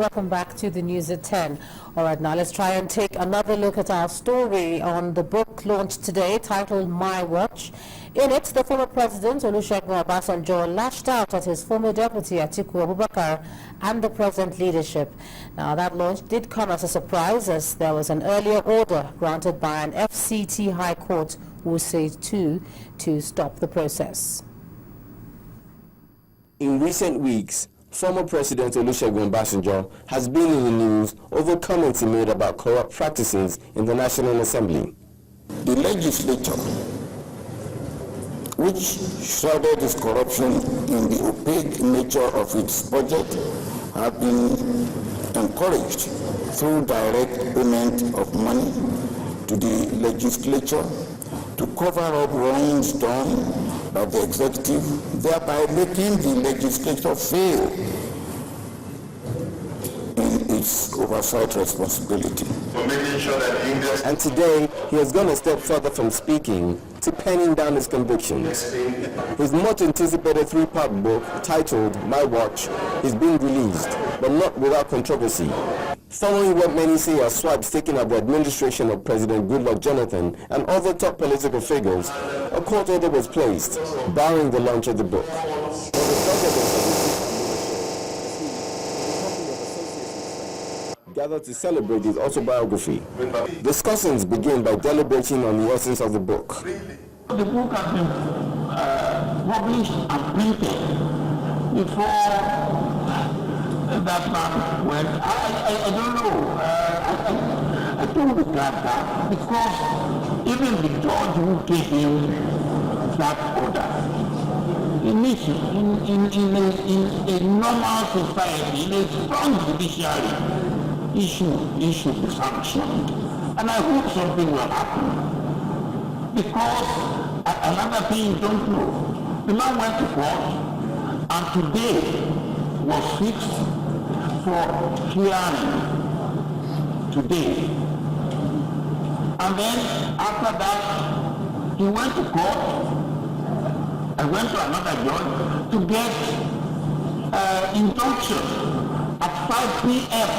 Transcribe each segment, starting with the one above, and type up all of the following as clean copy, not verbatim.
Welcome back to the news at 10. All right, now let's try and take another look at our story on the book launched today titled My Watch. In it, the former president, Olusegun Obasanjo, lashed out at his former deputy, Atiku Abubakar, and the present leadership. Now, that launch did come as a surprise, as there was an earlier order granted by an FCT High Court, Wuse 2, to stop the process. In recent weeks, former President Olusegun Obasanjo has been in the news over comments he made about corrupt practices in the National Assembly. The legislature, which shrouded its corruption in the opaque nature of its budget, have been encouraged through direct payment of money to the legislature to cover up wrongs done by the executive, thereby making the legislature fail in its oversight responsibility. For making sure that and today, he has gone a step further from speaking to penning down his convictions. His much anticipated 3-part book, titled My Watch, is being released, but not without controversy. Following what many say are swipes taken at the administration of President Goodluck Jonathan and other top political figures, a court order was placed, barring the launch of the book. Gathered to celebrate his autobiography. Discussions begin by deliberating on the essence of the book. The book has been published and printed before that man went. I don't know. I don't regard that because even the judge who gave him that order, in a normal society, in a strong judiciary, he should be sanctioned. And I hope something will happen. Because another thing you don't know, the man went to court and today was fixed for hearing. Today. And then after that, he went to court. I went to another judge to get injunction at 5 p.m.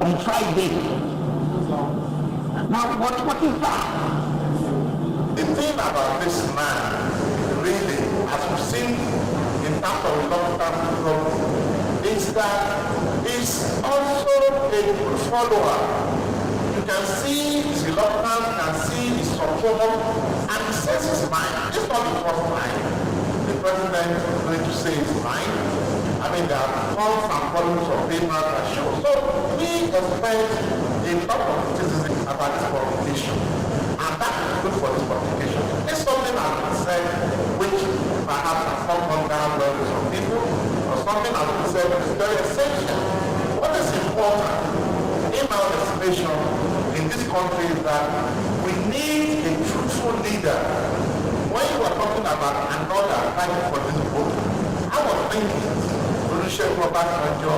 on Friday. Now, what is that? the thing about this man, really, as we've seen in terms of long-term growth, is that he's also a follower. You can see his reluctance, you can see his support, and he says his mind. It's not the first time the president is going to say his mind. I mean, there are calls and columns of papers that show. So we expect a lot of criticism about this publication. And that is good for this publication. It's something that has been said which perhaps has come under levels of people, or something that has been said which is very essential. What is important in our estimation in this country is that we need a truthful leader. When you are talking about another fighting for this book, I was thinking, Olusegun Obasanjo,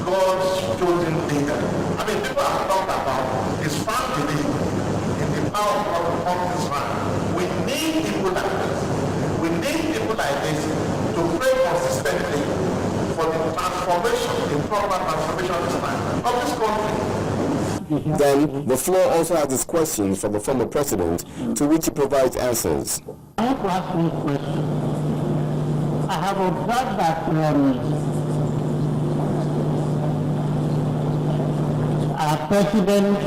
God's chosen leader. I mean, people have talked about his firm belief in the power of this man. We need people like this. We need people like this to pray consistently for the transformation, the proper transformation of this country. Then, the floor also has its questions for the former president, to which he provides answers. I have to ask one question. I have observed that our president,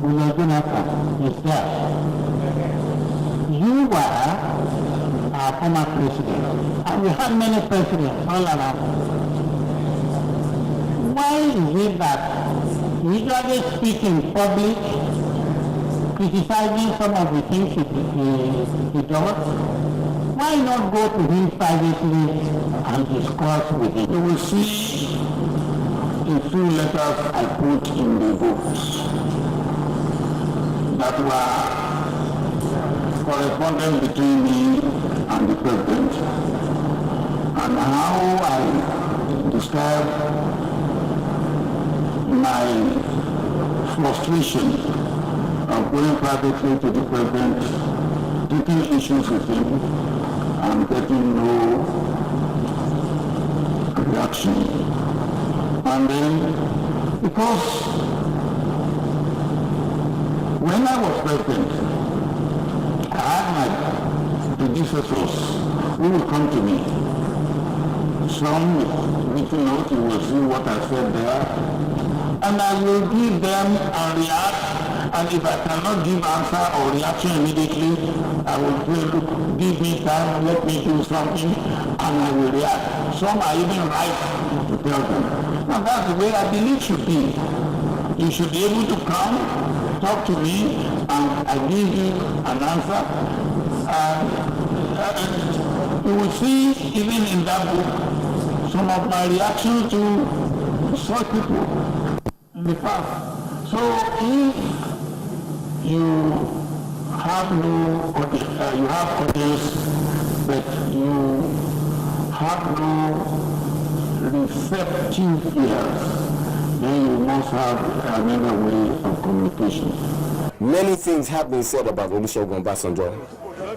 Jonathan, is there. You were our former president, and we had many presidents all around. Why is it that you usually speak in public, criticizing some of the things he does? Why not go to him privately and discuss with him? You will see the few letters I put in the books that were correspondence between me and the president, and how I described my frustration of going privately to the president, taking issues with him, and getting no reaction. And then, because when I was president, I had my predecessors who would come to me. Some written note, you will see what I said there, and I will give them a react, and if I cannot give answer or reaction immediately, I will say, look, give me time, let me do something, and I will react. Some are even right to tell them. Now that's the way I believe it should be. You should be able to come, talk to me, and I give you an answer. And you will see, even in that book, some of my reactions to such people in the past. So if you have no audience, you have audience, but you have no receptive ears, then you must have another way of communication. Many things have been said about Olusegun Obasanjo.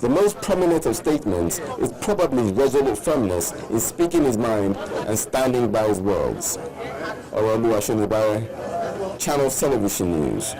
The most prominent of statements is probably his resolute firmness in speaking his mind and standing by his words. Oluwasegun, Channels Television News.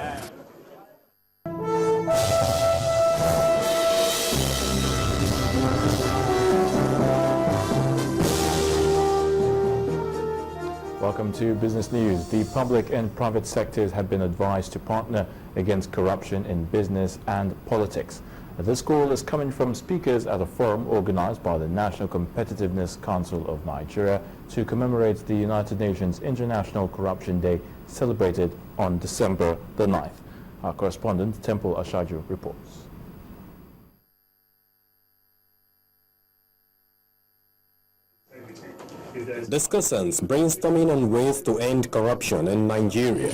Welcome to Business News. The public and private sectors have been advised to partner against corruption in business and politics. This call is coming from speakers at a forum organized by the National Competitiveness Council of Nigeria to commemorate the United Nations International Corruption Day celebrated on December the 9th. Our correspondent, Temple Ashaju, reports. Discussants brainstorming on ways to end corruption in Nigeria.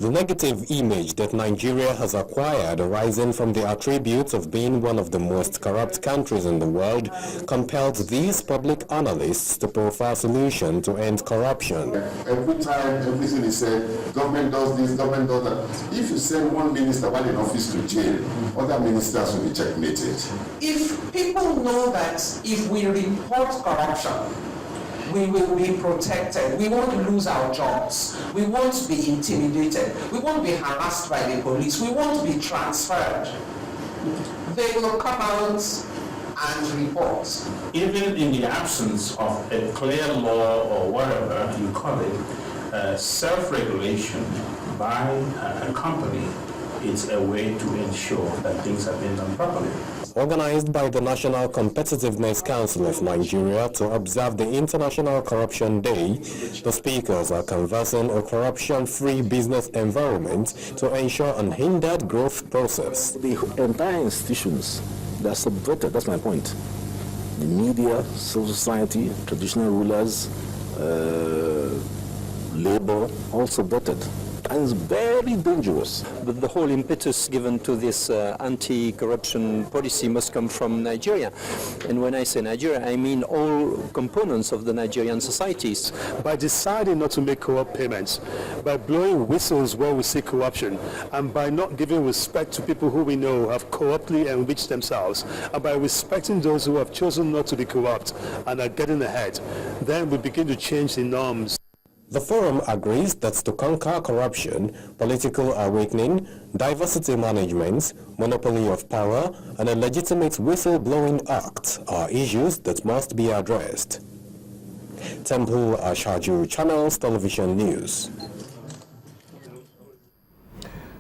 The negative image that Nigeria has acquired arising from the attributes of being one of the most corrupt countries in the world compelled these public analysts to profile a solution to end corruption. Every time everything is said, government does this, government does that. If you send one minister while in office to jail, other ministers will be checkmated. If people know that if we report corruption, we will be protected. We won't lose our jobs. We won't be intimidated. We won't be harassed by the police. We won't be transferred. They will come out and report. Even in the absence of a clear law or whatever you call it, self-regulation by a company is a way to ensure that things are being done properly. Organized by the National Competitiveness Council of Nigeria to observe the International Corruption Day, the speakers are conversing a corruption-free business environment to ensure unhindered growth process. The entire institutions, they're subverted, that's my point. The media, civil society, traditional rulers, labor, all subverted. And it's very dangerous. The whole impetus given to this anti-corruption policy must come from Nigeria. And when I say Nigeria, I mean all components of the Nigerian societies. By deciding not to make corrupt payments, by blowing whistles where we see corruption, and by not giving respect to people who we know have corruptly enriched themselves, and by respecting those who have chosen not to be corrupt and are getting ahead, then we begin to change the norms. The forum agrees that to conquer corruption, political awakening, diversity management, monopoly of power, and a legitimate whistleblowing act are issues that must be addressed. Temple Ashaju, Channels Television News.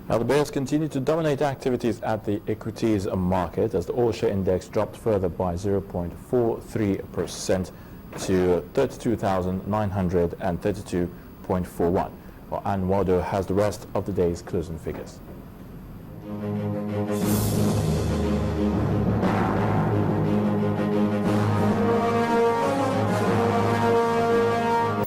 Now, the bears continue to dominate activities at the equities market as the all-share index dropped further by 0.43% to 32,932.41. And Wado has the rest of the day's closing figures.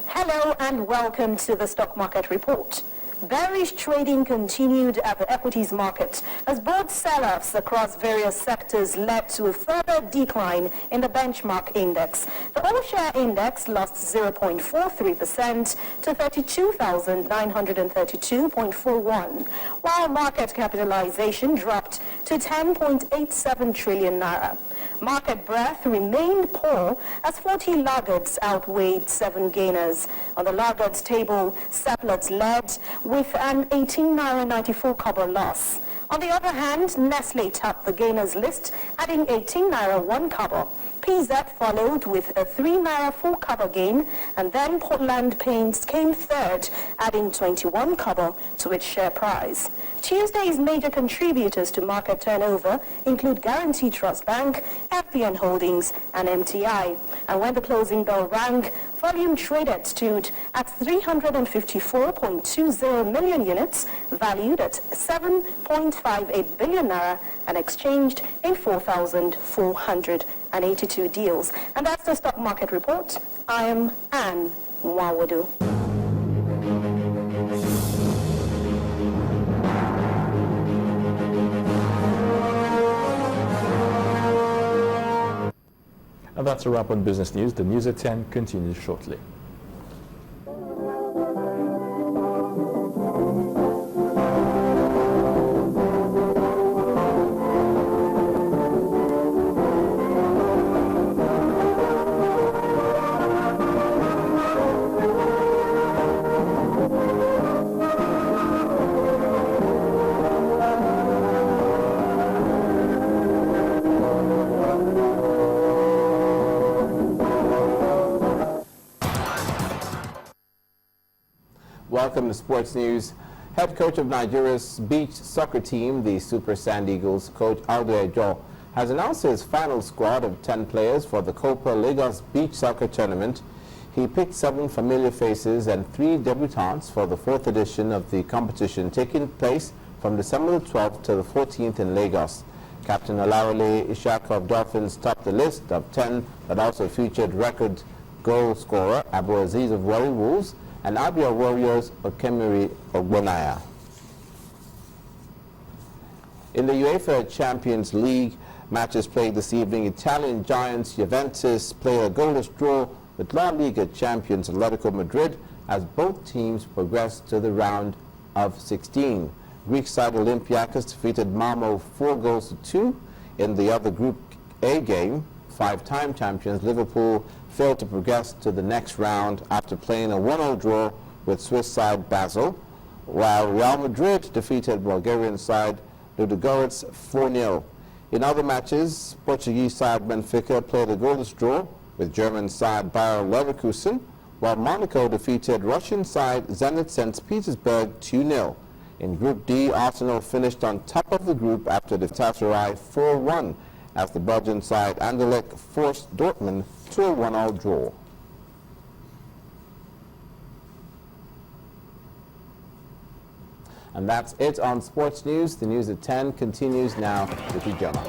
Hello and welcome to the Stock Market Report. Bearish trading continued at the equities market as both sell-offs across various sectors led to a further decline in the benchmark index. The all-share index lost 0.43% to 32,932.41, while market capitalization dropped to 10.87 trillion naira. Market breadth remained poor as 40 laggards outweighed 7 gainers. On the laggards table, Seplat led with an 18.94 Naira loss. On the other hand, Nestle topped the gainers list, adding 18 Naira 1 Naira. PZ followed with a 3 Naira 4 Naira gain, and then Portland Paints came third, adding 21 Naira to its share price. Tuesday's major contributors to market turnover include Guarantee Trust Bank, FPN Holdings, and MTI. And when the closing bell rang, volume traded stood at 354.20 million units, valued at 7.58 billion naira, and exchanged in 4,482 deals. And that's the stock market report. I am Anne Nwawadu. And that's a wrap on Business News. The News at 10 continues shortly. Welcome to Sports News. Head coach of Nigeria's beach soccer team, the Super Sand Eagles, Coach Aldo Ejo, has announced his final squad of 10 players for the Copa Lagos Beach Soccer Tournament. He picked 7 familiar faces and 3 debutants for the 4th edition of the competition, taking place from December the 12th to the 14th in Lagos. Captain Olarole Ishaka of Dolphins topped the list of 10 that also featured record goal scorer Abu Aziz of Warri Wolves and Abia Warriors of Kemiri Ogbonaya. In the UEFA Champions League matches played this evening, Italian giants Juventus played a goalless draw with La Liga champions Atletico Madrid as both teams progressed to the round of 16. Greek side Olympiacos defeated Malmo 4-2 in the other Group A game. 5-time champions Liverpool failed to progress to the next round after playing a 1-0 draw with Swiss side Basel, while Real Madrid defeated Bulgarian side Ludogorets 4-0. In other matches, Portuguese side Benfica played a goalless draw with German side Bayer Leverkusen, while Monaco defeated Russian side Zenit St. Petersburg 2-0. In Group D, Arsenal finished on top of the group after the Galatasaray 4-1, as the Belgian side Anderlecht forced Dortmund to a 1-0 draw. And that's it on Sports News. The News at 10 continues now with Ijoma.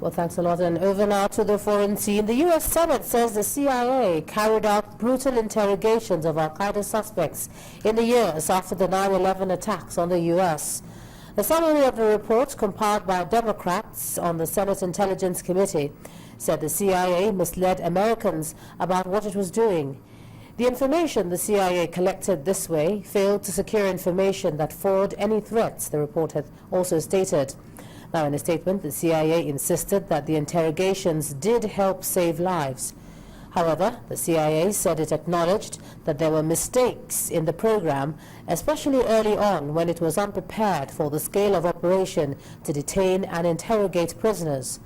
Well, thanks a lot. And over now to the foreign scene. The U.S. Senate says the CIA carried out brutal interrogations of al-Qaeda suspects in the years after the 9/11 attacks on the U.S. The summary of the report compiled by Democrats on the Senate Intelligence Committee said the CIA misled Americans about what it was doing. The information the CIA collected this way failed to secure information that forward any threats, the report had also stated. Now, in a statement, the CIA insisted that the interrogations did help save lives. However, the CIA said it acknowledged that there were mistakes in the program, especially early on when it was unprepared for the scale of operation to detain and interrogate prisoners.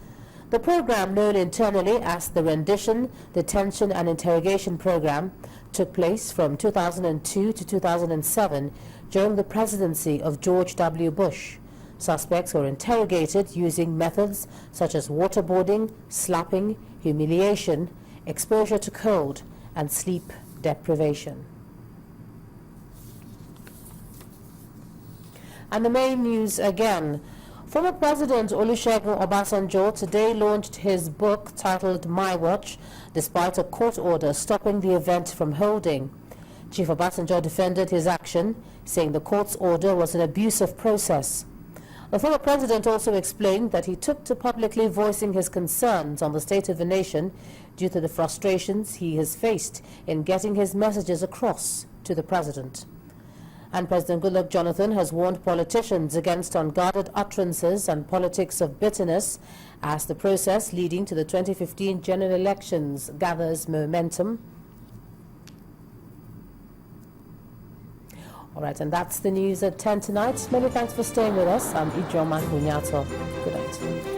The program, known internally as the Rendition, Detention and Interrogation Program, took place from 2002 to 2007 during the presidency of George W. Bush. Suspects were interrogated using methods such as waterboarding, slapping, humiliation, exposure to cold, and sleep deprivation. And the main news again. Former President Olusegun Obasanjo today launched his book titled My Watch, despite a court order stopping the event from holding. Chief Obasanjo defended his action, saying the court's order was an abusive process. The former president also explained that he took to publicly voicing his concerns on the state of the nation due to the frustrations he has faced in getting his messages across to the president. And President Goodluck Jonathan has warned politicians against unguarded utterances and politics of bitterness as the process leading to the 2015 general elections gathers momentum. All right, and that's the news at 10 tonight. Many thanks for staying with us. I'm Ijoma Hunyato. Good night.